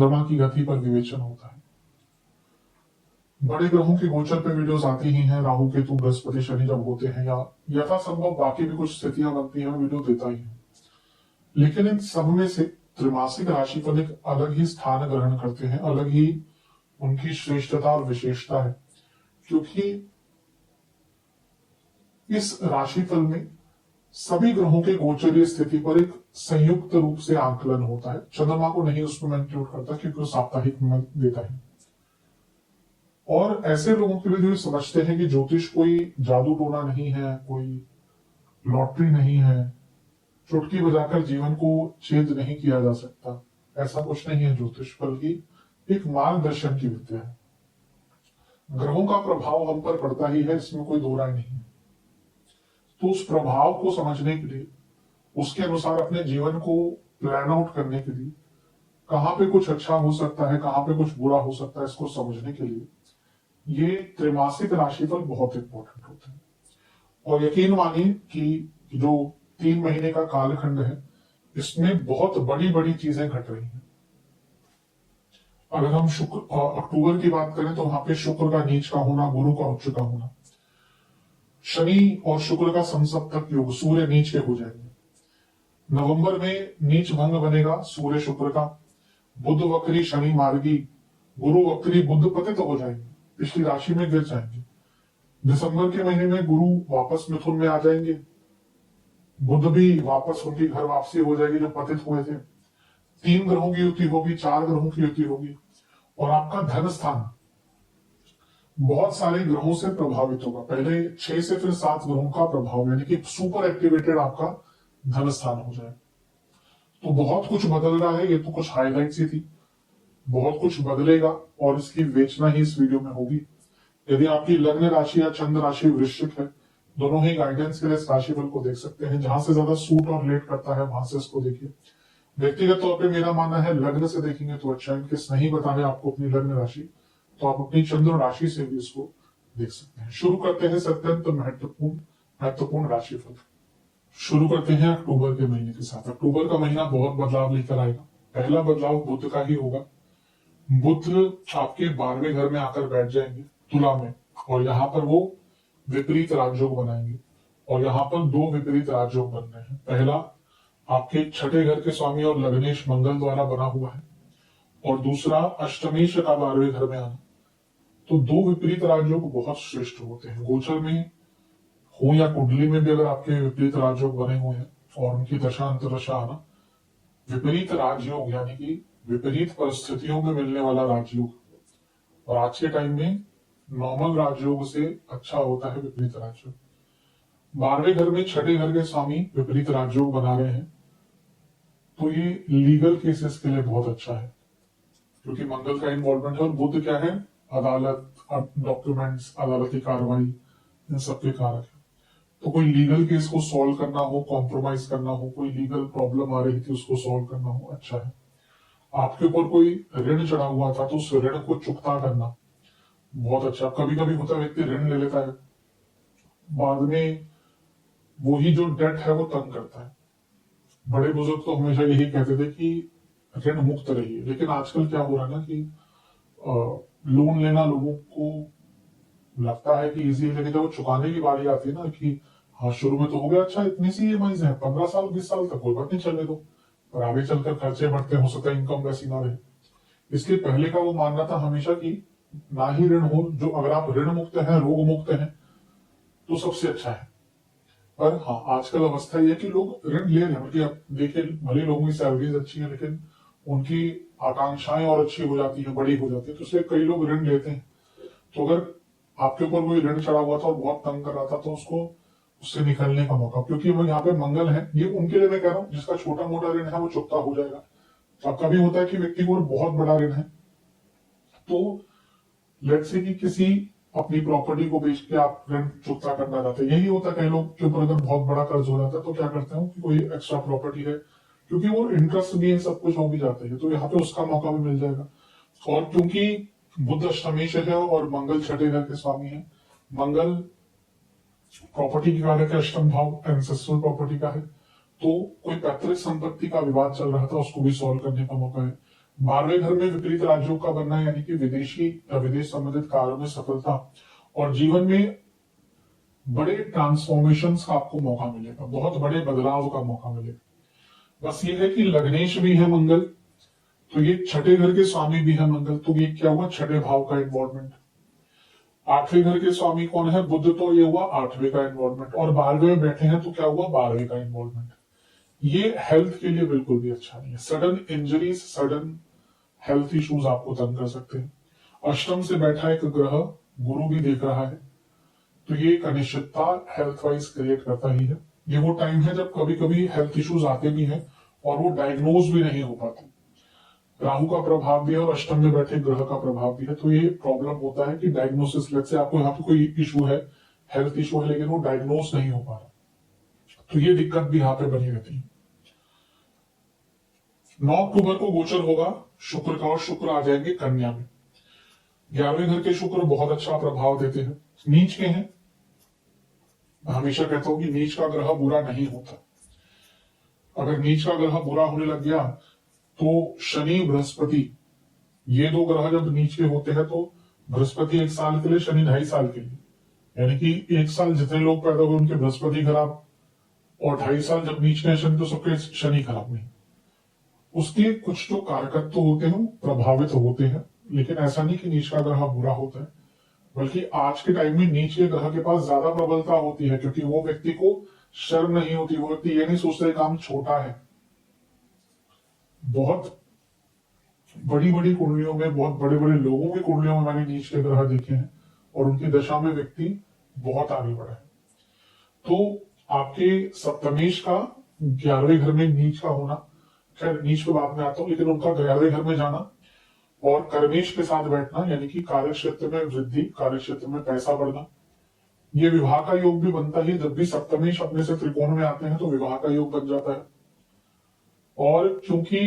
चंद्रमा की गति पर विवेचन होता है। बड़े ग्रहों के गोचर पे वीडियोस आती ही हैं, राहु केतु बृहस्पति शनि जब होते हैं या यथासंभव बाकी भी कुछ स्थितियां बनती हैं, वीडियो देता ही है। लेकिन इन सब में से त्रिमासिक राशिफल एक अलग ही स्थान ग्रहण करते हैं, अलग ही उनकी श्रेष्ठता और विशेषता है, क्योंकि इस राशिफल में सभी ग्रहों के गोचरीय स्थिति पर एक संयुक्त रूप से आकलन होता है। चंद्रमा को नहीं उसमें इंक्लूड करता क्योंकि वो साप्ताहिक में देता है। और ऐसे लोगों के लिए जो समझते हैं कि ज्योतिष कोई जादू टोना नहीं है, कोई लॉटरी नहीं है, चुटकी बजाकर जीवन को चेंज नहीं किया जा सकता, ऐसा कुछ नहीं है ज्योतिष, बल्कि एक मार्गदर्शन की विद्या है। ग्रहों का प्रभाव हम पर पड़ता ही है, इसमें कोई दो राय नहीं है। तो उस प्रभाव को समझने के लिए, उसके अनुसार अपने जीवन को प्लान आउट करने के लिए, कहां पे कुछ अच्छा हो सकता है, कहां पे कुछ बुरा हो सकता है, इसको समझने के लिए ये त्रिमासिक राशिफल बहुत इंपॉर्टेंट होते हैं। और यकीन मानिए कि जो 3 महीने का कालखंड है, इसमें बहुत बड़ी बड़ी चीजें घट रही हैं। अगर हम अक्टूबर की बात करें तो वहां पे शुक्र का नीच का होना, गुरु का उच्च का होना, शनि और शुक्र का समसप्तक योग, सूर्य नीच के हो जाएंगे। नवंबर में नीच भंग बनेगा सूर्य शुक्र का, बुध वक्री शनि मार्गी, गुरु वक्री बुध पतित हो जाएंगे, पिछली राशि में गिर जाएंगे। दिसंबर के महीने में गुरु वापस मिथुन में आ जाएंगे, बुध भी वापस उनकी घर वापसी हो जाएगी जो पतित हुए थे। 3 ग्रहों की युति होगी, 4 ग्रहों की युति होगी, और आपका धन स्थान बहुत सारे ग्रहों से प्रभावित होगा। पहले 6 से फिर 7 ग्रहों का प्रभाव, यानी कि सुपर एक्टिवेटेड आपका धन स्थान हो जाए। तो बहुत कुछ बदल रहा है, ये तो कुछ हाईलाइट्स ही थी, बहुत कुछ बदलेगा और इसकी विवेचना ही इस वीडियो में होगी। यदि आपकी लग्न राशि या चंद्र राशि वृश्चिक है, दोनों ही गाइडेंस के लिए इस राशिफल को देख सकते हैं। जहां से ज्यादा सूट और रिलेट करता है वहां से इसको देखिए। व्यक्तिगत तौर पे मेरा मानना है लग्न से देखेंगे तो अच्छा है। इनकेस नहीं बताने आपको अपनी लग्न राशि, तो आप अपनी चंद्र राशि से भी इसको देख सकते हैं। शुरू करते हैं अत्यंत महत्वपूर्ण राशिफल। शुरू करते हैं अक्टूबर के महीने के साथ। अक्टूबर का महीना बहुत बदलाव लेकर आएगा। पहला बदलाव बुध का ही होगा। बुध आपके 12वें घर में आकर बैठ जाएंगे तुला में, और यहाँ पर वो विपरीत राजयोग बनाएंगे। और यहाँ पर 2 विपरीत राजयोग बन रहे हैं। पहला आपके 6ठे घर के स्वामी और लग्नेश मंगल द्वारा बना हुआ है, और दूसरा अष्टमेश का 12वें घर में आना। तो 2 विपरीत राजयोग बहुत श्रेष्ठ होते हैं। गोचर में हो या कुंडली में भी अगर आपके विपरीत राजयोग बने हुए हैं और उनकी दशा अंतरदशा आना, विपरीत राजयोग यानी कि विपरीत परिस्थितियों में मिलने वाला राजयोग, और आज के टाइम में नॉर्मल राजयोग से अच्छा होता है विपरीत राजयोग। 12वें घर में 6ठे घर के स्वामी विपरीत राजयोग बना रहे हैं, तो ये लीगल केसेस के लिए बहुत अच्छा है, क्योंकि मंगल का इन्वॉल्वमेंट है। और बुध क्या है? अदालत, डॉक्यूमेंट्स, अदालती कार्रवाई, इन सबके कारक है। तो कोई लीगल केस को सॉल्व करना हो, कॉम्प्रोमाइज करना हो, कोई लीगल प्रॉब्लम आ रही थी उसको सॉल्व करना हो, अच्छा है। आपके ऊपर कोई ऋण चढ़ा हुआ था तो उस ऋण को चुकता करना बहुत अच्छा। कभी कभी होता है व्यक्ति ऋण ले लेता है, बाद में वही जो डेट है वो तंग करता है। बड़े बुजुर्ग तो हमेशा यही कहते थे कि ऋण मुक्त रहिए, लेकिन आजकल क्या हो रहा है ना कि लोन लेना लोगों को लगता है कि इजी है, लेकिन जब वो चुकाने की बारी आती है ना कि हाँ शुरू में तो हो गया, अच्छा इतनी सी ईएमआईज है, 15 साल 20 साल तक कोई बात नहीं, चलने दो, पर आगे चलकर खर्चे बढ़ते, हो सकता है इनकम वैसी ना रहे। इसके पहले का वो मानना था हमेशा कि ना ही ऋण हो, जो अगर आप ऋण मुक्त हैं, रोग मुक्त हैं, तो सबसे अच्छा है। पर हाँ आजकल अवस्था यह है कि लोग ऋण ले रहे हैं, बल्कि आप देखिए भले लोगों की सैलरीज अच्छी है लेकिन उनकी आकांक्षाएं और अच्छी हो जाती है, बड़ी हो जाती है, तो इसलिए कई लोग ऋण लेते हैं। तो अगर आपके ऊपर कोई ऋण चढ़ा हुआ था और बहुत तंग कर रहा था, तो उसको उससे निकलने का मौका, क्योंकि वो यहाँ पे मंगल है, ये उनके लिए मैं कह रहा हूँ जिसका छोटा मोटा ऋण है वो चुकता हो जाएगा। तो कभी होता है कि व्यक्ति को बहुत बड़ा ऋण है, तो लेट्स से कि किसी अपनी प्रॉपर्टी को बेच के आप ऋण चुकता करना चाहते हैं। यही होता है कई लोग के ऊपर अगर बहुत बड़ा कर्ज हो जाता है तो क्या करते हैं कि कोई एक्स्ट्रा प्रॉपर्टी है, क्योंकि वो इंटरेस्ट भी है, सब कुछ हो भी जाता है, तो यहाँ पे उसका मौका भी मिल जाएगा। और क्योंकि बुध अष्टमेश है और मंगल 6ठे घर के स्वामी है, मंगल प्रॉपर्टी की कारक है, अष्टम भाव एंसेस्ट्रल प्रॉपर्टी का है, तो कोई पैतृक संपत्ति का विवाद चल रहा था उसको भी सॉल्व करने का मौका है। 12वें घर में विपरीत राज्यों का बनना यानी कि विदेशी या विदेश संबंधित कार्यों में सफलता और जीवन में बड़े ट्रांसफॉर्मेशंस का आपको मौका मिलेगा, बहुत बड़े बदलाव का मौका मिलेगा। बस ये है कि लग्नेश भी है मंगल, तो ये छठे घर के स्वामी भी है मंगल, तो ये क्या हुआ, छठे भाव का इन्वॉल्वमेंट। आठवें घर के स्वामी कौन है, बुध, तो ये हुआ आठवें का इन्वॉल्वमेंट। और 12वें में बैठे हैं तो क्या हुआ, 12वें का इन्वॉल्वमेंट। ये हेल्थ के लिए बिल्कुल भी अच्छा नहीं है। Sudden injuries, sudden health issues आपको तंग कर सकते हैं। अष्टम से बैठा एक ग्रह गुरु भी देख रहा है, तो ये एक अनिश्चितता हेल्थ वाइज क्रिएट करता ही है। ये वो टाइम है जब कभी कभी हेल्थ इश्यूज आते भी हैं और वो डायग्नोज भी नहीं हो पाते। राहु का प्रभाव भी है और अष्टम में बैठे ग्रह का प्रभाव भी है, तो ये प्रॉब्लम होता है कि डायग्नोसिस, लेट्स से आपको यहाँ पे कोई इशू है, हेल्थ इशू है, लेकिन वो डायग्नोज नहीं हो पा रहा, तो ये दिक्कत भी यहाँ पे बनी रहती है। 9 अक्टूबर को गोचर होगा शुक्र का, और शुक्र आ जाएंगे कन्या में। 11वें घर के शुक्र बहुत अच्छा प्रभाव देते हैं, नीच के हैं। हमेशा कहता हूं कि नीच का ग्रह बुरा नहीं होता। अगर नीच का ग्रह बुरा होने लग गया तो शनि बृहस्पति, ये दो ग्रह जब नीच के होते हैं तो बृहस्पति 1 साल के लिए, शनि 2.5 साल के लिए, यानी कि 1 साल जितने लोग पैदा हुए उनके बृहस्पति खराब, और 2.5 साल जब नीच के शनि तो सबके शनि खराब नहीं। उसके कुछ जो कारकत्व तो होते हैं प्रभावित होते हैं, लेकिन ऐसा नहीं कि नीच का ग्रह बुरा होता है, बल्कि आज के टाइम में नीच के ग्रह के पास ज्यादा प्रबलता होती है, क्योंकि वो व्यक्ति को शर्म नहीं होती, वो व्यक्ति ये नहीं सोचता काम छोटा है। बहुत बड़ी बड़ी कुंडलियों में, बहुत बड़े बड़े लोगों की कुंडलियों में मैंने नीच के ग्रह देखे हैं और उनकी दशा में व्यक्ति बहुत आगे बढ़ा है। तो आपके सप्तमेश का 11वें घर में नीच का होना, खैर नीच के बाद में आता हूं, लेकिन उनका 11वें घर में जाना और कर्मेश के साथ बैठना, यानी कि कार्य क्षेत्र में वृद्धि, कार्य क्षेत्र में पैसा बढ़ना, ये विवाह का योग भी बनता है। जब भी सप्तमेश अपने से त्रिकोण में आते हैं तो विवाह का योग बन जाता है। और क्योंकि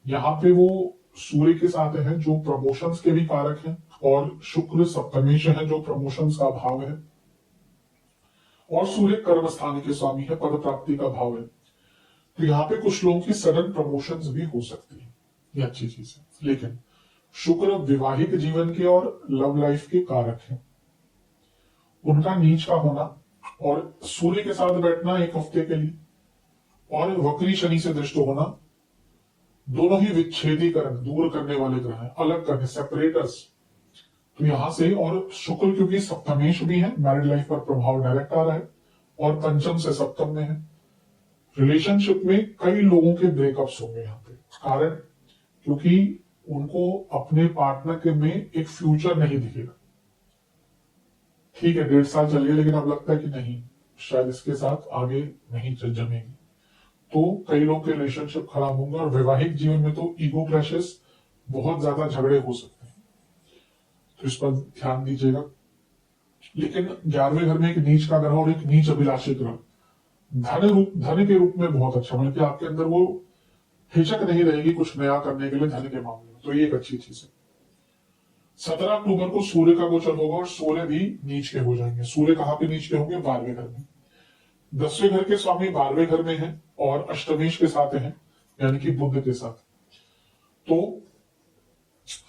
यहाँ पे वो सूर्य के साथ है जो प्रमोशंस के भी कारक हैं, और शुक्र सप्तमेश है जो प्रमोशंस का भाव है, और सूर्य कर्म स्थान के स्वामी है, पद प्राप्ति का भाव है, तो यहाँ पे कुछ लोगों की सडन प्रमोशंस भी हो सकती है, ये अच्छी चीज है। लेकिन शुक्र वैवाहिक जीवन के और लव लाइफ के कारक है, उनका नीच का होना और सूर्य के साथ बैठना 1 हफ्ते के लिए, और वक्री शनि से दृष्ट होना, दोनों ही विच्छेदीकरण, दूर करने वाले ग्रह हैं, अलग करने, सेपरेटर्स। तो यहां से, और शुक्र क्योंकि सप्तमेश भी है, मैरिड लाइफ पर प्रभाव डायरेक्ट आ रहा है, और पंचम से सप्तम में है, रिलेशनशिप में कई लोगों के ब्रेकअप्स होंगे यहाँ पे। कारण क्योंकि उनको अपने पार्टनर के में एक फ्यूचर नहीं दिखेगा। ठीक है 1.5 साल चलिए, लेकिन अब लगता है कि नहीं, शायद इसके साथ आगे नहीं जमेगी, तो कई लोग के रिलेशनशिप खराब होंगे। और वैवाहिक जीवन में तो ईगो क्लैशेस, बहुत ज्यादा झगड़े हो सकते हैं, तो इस पर ध्यान दीजिएगा। लेकिन 11वें घर में एक नीच का ग्रह और एक नीच अभिलाषी ग्रह धन के रूप में बहुत अच्छा, मतलब कि आपके अंदर वो हिचक नहीं रहेगी कुछ नया करने के लिए धन के मामले में, तो ये एक अच्छी चीज है। 17 अक्टूबर को सूर्य का गोचर होगा और सूर्य भी नीच के हो जाएंगे। सूर्य कहां पे नीच के होंगे, 12वें घर में। 10वें घर के स्वामी 12वें घर में है और अष्टमेश के साथ है, यानी कि बुध के साथ। तो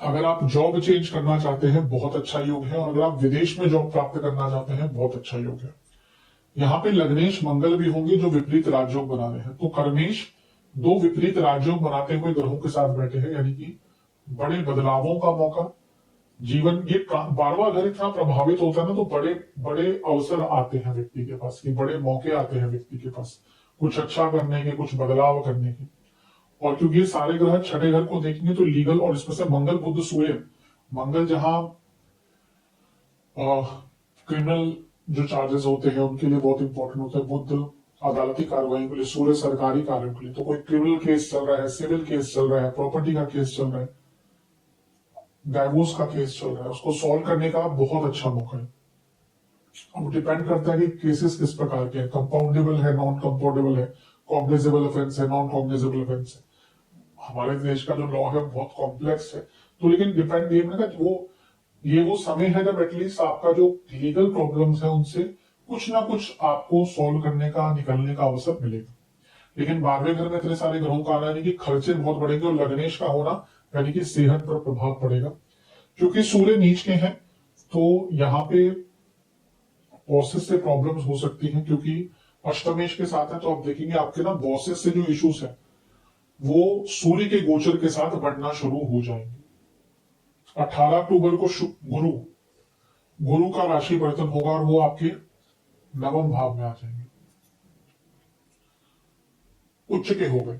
अगर आप जॉब चेंज करना चाहते हैं बहुत अच्छा योग है, और अगर आप विदेश में जॉब प्राप्त करना चाहते हैं बहुत अच्छा योग है। यहाँ पे लग्नेश मंगल भी होंगे जो विपरीत राजयोग बना रहे हैं, तो कर्मेश 2 विपरीत राजयोग बनाते हुए ग्रहों के साथ बैठे हैं, यानी कि बड़े बदलावों का मौका। जीवन, ये 12वां घर इतना प्रभावित होता है ना, तो बड़े बड़े अवसर आते हैं व्यक्ति के पास, कि बड़े मौके आते हैं व्यक्ति के पास कुछ अच्छा करने के, कुछ बदलाव करने के। और क्योंकि ये सारे ग्रह छठे घर को देखेंगे तो लीगल, और इसमें से मंगल बुध सूर्य, मंगल जहां क्रिमिनल जो चार्जेस होते हैं उनके लिए बहुत इंपॉर्टेंट होता है, बुध अदालती कार्रवाई के लिए, सूर्य सरकारी कार्यों के लिए। तो कोई क्रिमिनल केस चल रहा है, सिविल केस चल रहा है, प्रॉपर्टी का केस चल रहा है, डाइवोर्स का केस चल रहा है, उसको सॉल्व करने का बहुत अच्छा मौका है। अब डिपेंड करता है कि केसेस किस प्रकार के हैं, कंपाउंडेबल है, नॉन कंपाउंडेबल है, कॉग्निजेबल ऑफेंस है, नॉन कॉग्निजेबल ऑफेंस है। हमारे देश का जो लॉ है बहुत कॉम्प्लेक्स है, तो लेकिन डिपेंड ये ना ये वो समय है जब एटलीस्ट आपका जो लीगल प्रॉब्लम्स है उनसे कुछ ना कुछ आपको सॉल्व करने का, निकलने का अवसर मिलेगा। लेकिन 12वें घर में इतने सारे ग्रहों का आना यानी कि खर्चे बहुत बढ़ेंगे, और लग्नेश का होना यानी कि सेहत पर प्रभाव पड़ेगा। क्योंकि सूर्य नीच के हैं तो यहाँ पे बॉसेस से प्रॉब्लम्स हो सकती हैं, क्योंकि अष्टमेश के साथ है तो आप देखेंगे आपके ना बॉसेस से जो इश्यूज है वो सूर्य के गोचर के साथ बढ़ना शुरू हो जाएंगे। 18 अक्टूबर को गुरु गुरु का राशि परिवर्तन होगा और वो आपके नवम भाव में आ जाएंगे, उच्च के हो गए।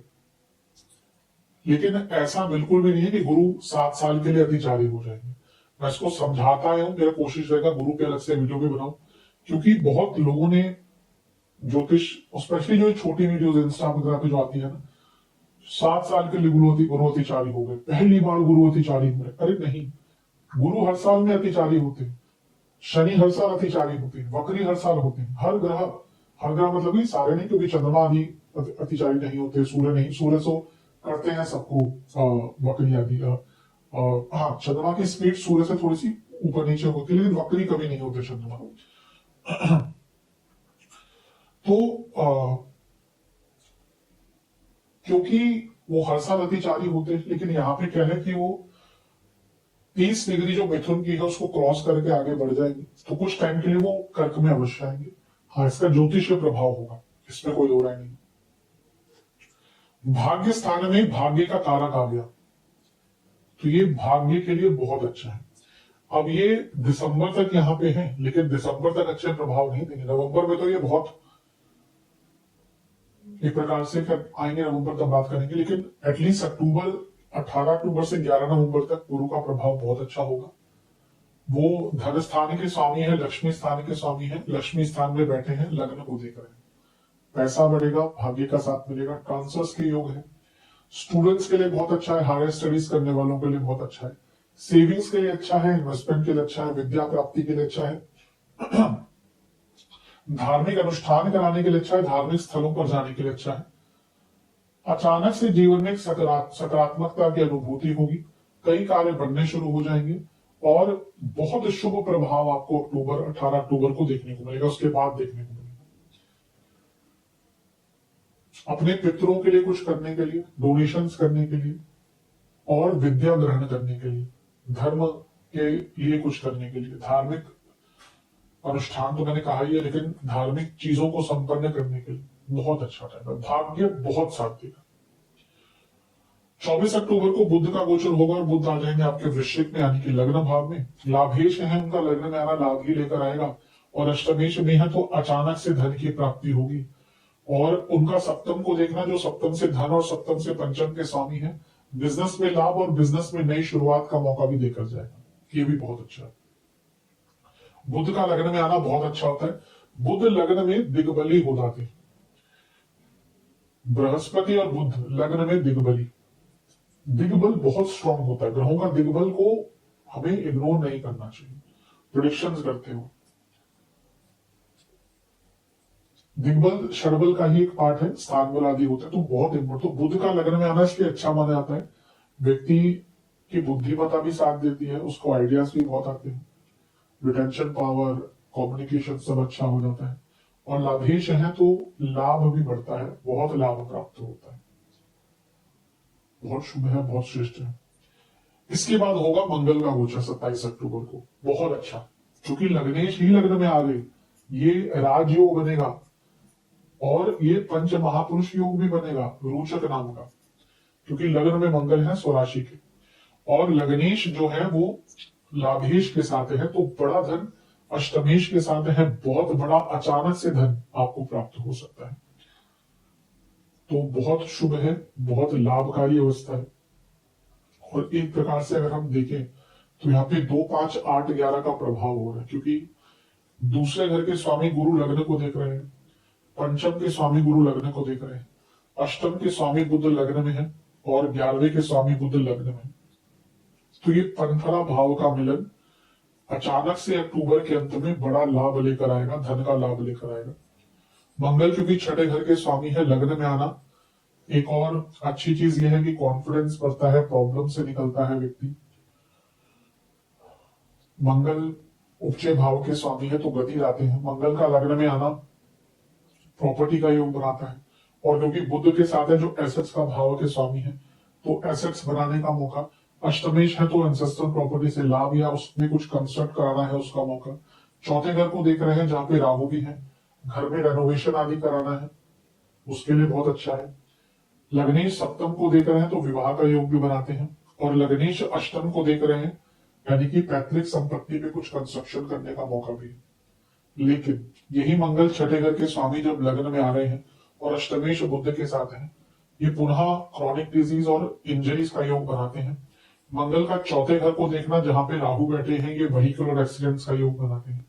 लेकिन ऐसा बिल्कुल भी नहीं है कि गुरु 7 साल के लिए अतिचारी हो जाएंगे। मैं इसको समझाता हूं, मेरा कोशिश रहेगा गुरु पे अलग से वीडियो भी बनाऊं, क्योंकि बहुत लोगों ने ज्योतिष, स्पेशली जो छोटी वीडियोस इंस्टा वगैरह पे जो आती है ना, 7 साल के लिए गुरु अतिचारी हो गए, पहली बार गुरु अतिचारी हो गए। अरे नहीं, गुरु हर साल में अतिचारी होते हैं, शनि हर साल अतिचारी होते हैं, वक्री हर साल होते हैं। हर ग्रह मतलब कि सारे नहीं, क्योंकि चंद्रमा आदि अतिचारी नहीं होते, सूर्य नहीं, सूर्य तो करते हैं सबको वक्री आदि। हाँ, चंद्रमा की स्पीड सूर्य से थोड़ी सी ऊपर नीचे होती है, लेकिन वक्री कभी नहीं होते चंद्रमा। तो क्योंकि वो हर साल अतिचारी होते हैं, लेकिन यहाँ पे क्या है कि वो 30 डिग्री जो मिथुन की है उसको क्रॉस करके आगे बढ़ जाएंगे, तो कुछ टाइम के लिए वो कर्क में अवश्य आएंगे। हाँ, इसका ज्योतिषीय प्रभाव होगा, इसमें कोई दो राय नहीं। भाग्य स्थान में भाग्य का कारक आ गया, तो ये भाग्य के लिए बहुत अच्छा है। अब ये दिसंबर तक यहाँ पे है, लेकिन दिसंबर तक अच्छे प्रभाव नहीं देंगे। नवंबर में तो ये बहुत एक प्रकार से आएंगे, नवंबर तक बात करेंगे, लेकिन एटलीस्ट 18 अक्टूबर से 11 नवंबर तक गुरु का प्रभाव बहुत अच्छा होगा। वो धन स्थान के स्वामी है, लक्ष्मी स्थान के स्वामी है, लक्ष्मी स्थान में बैठे हैं, लग्न को देख रहे हैं, पैसा बढ़ेगा, भाग्य का साथ मिलेगा, ट्रांसफर्स के योग है, स्टूडेंट्स के लिए बहुत अच्छा है, हायर स्टडीज करने वालों के लिए बहुत अच्छा है, सेविंग्स के लिए अच्छा है, इन्वेस्टमेंट के लिए अच्छा है, विद्या प्राप्ति के लिए अच्छा है, धार्मिक अनुष्ठान कराने के लिए अच्छा है, धार्मिक स्थलों पर जाने के लिए अच्छा है। अचानक से जीवन में सकारात्मकता की अनुभूति होगी, कई कार्य बनने शुरू हो जाएंगे, और बहुत शुभ प्रभाव आपको 18 अक्टूबर को देखने को मिलेगा, उसके बाद देखने को मिलेगा। अपने पितरों के लिए कुछ करने के लिए, डोनेशंस करने के लिए, और विद्या ग्रहण करने के लिए, धर्म के लिए कुछ करने के लिए, धार्मिक अनुष्ठान तो मैंने कहा ही है, लेकिन धार्मिक चीजों को संपन्न करने के लिए बहुत अच्छा टाइम है, भाग्य बहुत साथ देगा। 24 अक्टूबर को बुध का गोचर होगा और बुध आ जाएंगे आपके वृश्चिक में, यानी कि लग्न भाव में। लाभेश है उनका, लग्न में आना लाभ ही लेकर आएगा, और अष्टमेश में है तो अचानक से धन की प्राप्ति होगी। और उनका सप्तम को देखना, जो सप्तम से धन और सप्तम से पंचम के स्वामी है, बिजनेस में लाभ और बिजनेस में नई शुरुआत का मौका भी देकर जाएगा, ये भी बहुत अच्छा है। बुध का लग्न में आना बहुत अच्छा होता है। बुध लग्न में दिग्बली हो जाते हैं, बृहस्पति और बुध लग्न में दिग्बली, दिग्बल बहुत स्ट्रांग होता है। ग्रहों का दिग्बल को हमें इग्नोर नहीं करना चाहिए। प्रेडिक्शंस करते हो, दिग्बल षडबल का ही एक पार्ट है, स्थान बल आदि होता है, तो बहुत इंपॉर्टेंट। तो बुध का लग्न में आना इसलिए अच्छा माना जाता है, व्यक्ति की बुद्धिमत्ता भी साथ देती है, उसको आइडियाज भी बहुत आते हैं, रिटेंशन पावर, कम्युनिकेशन सब अच्छा हो जाता है, और लाभेश है तो लाभ भी बढ़ता है, बहुत लाभ प्राप्त होता है, बहुत शुभ है, बहुत श्रेष्ठ है। इसके बाद होगा मंगल का गोचर 27 अक्टूबर को, बहुत अच्छा, क्योंकि लग्नेश ही लग्न में आ गए, ये राजयोग बनेगा, और ये पंच महापुरुष योग भी बनेगा, रोचक नाम का, क्योंकि लग्न में मंगल है स्वराशि के, और लग्नेश जो है वो लाभेश के साथ है, तो बड़ा धन अष्टमेश के साथ है, बहुत बड़ा अचानक से धन आपको प्राप्त हो सकता है, तो बहुत शुभ है, बहुत लाभकारी अवस्था है। और एक प्रकार से अगर हम देखें तो यहाँ पे 2, 5, 8, 11 का प्रभाव हो रहा है, क्योंकि दूसरे घर के स्वामी गुरु लग्न को देख रहे हैं, पंचम के स्वामी गुरु लग्न को देख रहे हैं, अष्टम के स्वामी बुध लग्न में है, और 11वें के स्वामी बुध लग्न में। तो ये पंथरा भाव का मिलन अचानक से अक्टूबर के अंत में बड़ा लाभ लेकर आएगा, धन का लाभ लेकर आएगा। मंगल क्योंकि छठे घर के स्वामी है, लग्न में आना एक और अच्छी चीज यह है कि कॉन्फिडेंस बढ़ता है, प्रॉब्लम से निकलता है व्यक्ति। मंगल उपचय भाव के स्वामी है तो गति लाते हैं। मंगल का लग्न में आना प्रॉपर्टी का योग बनाता है, और क्योंकि बुध के साथ है जो एसेट्स का भाव के स्वामी है, तो एसेट्स बनाने का मौका। अष्टमेश है तो एंसेस्ट्रल प्रॉपर्टी से लाभ या उसमें कुछ कंस्ट्रक्ट कराना है उसका मौका। चौथे घर को देख रहे हैं जहां पे राहु भी है, घर में रेनोवेशन आदि कराना है, उसके लिए बहुत अच्छा है। लग्नेश सप्तम को देख रहे हैं तो विवाह का योग भी बनाते हैं, और लग्नेश अष्टम को देख रहे हैं यानी कि पैतृक संपत्ति पे कुछ कंस्ट्रक्शन करने का मौका भी है। लेकिन यही मंगल छठे घर के स्वामी जब लग्न में आ रहे हैं और अष्टमेश बुध के साथ है, ये पुनः क्रॉनिक डिजीज और इंजरीज का योग बनाते हैं। मंगल का चौथे घर को देखना जहां पे राहु बैठे हैं, ये व्हीकुलर एक्सीडेंट्स का योग बनाते हैं।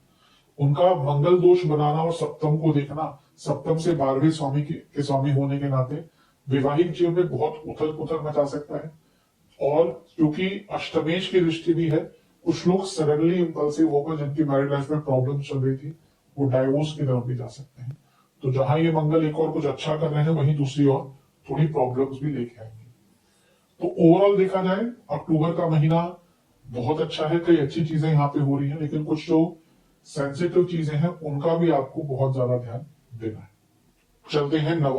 उनका मंगल दोष बनाना और सप्तम को देखना, सप्तम से 12वें स्वामी के स्वामी होने के नाते वैवाहिक जीवन में बहुत उथल पुथल मचा सकता है। और क्योंकि अष्टमेश की दृष्टि भी है, कुछ लोग सडनली इंपल्सिव होकर जिनकी मैरिड लाइफ में प्रॉब्लम चल रही थी, वो डाइवोर्स की तरफ भी जा सकते हैं। तो जहां ये मंगल एक और कुछ अच्छा कर रहे हैं, वहीं दूसरी ओर थोड़ी प्रॉब्लम्स भी लेके आएंगे। तो ओवरऑल देखा जाए अक्टूबर का महीना बहुत अच्छा है, कई अच्छी चीजें यहाँ पे हो रही हैं, लेकिन कुछ जो सेंसिटिव चीजें हैं उनका भी आपको बहुत ज्यादा ध्यान देना है। चलते हैं नवंबर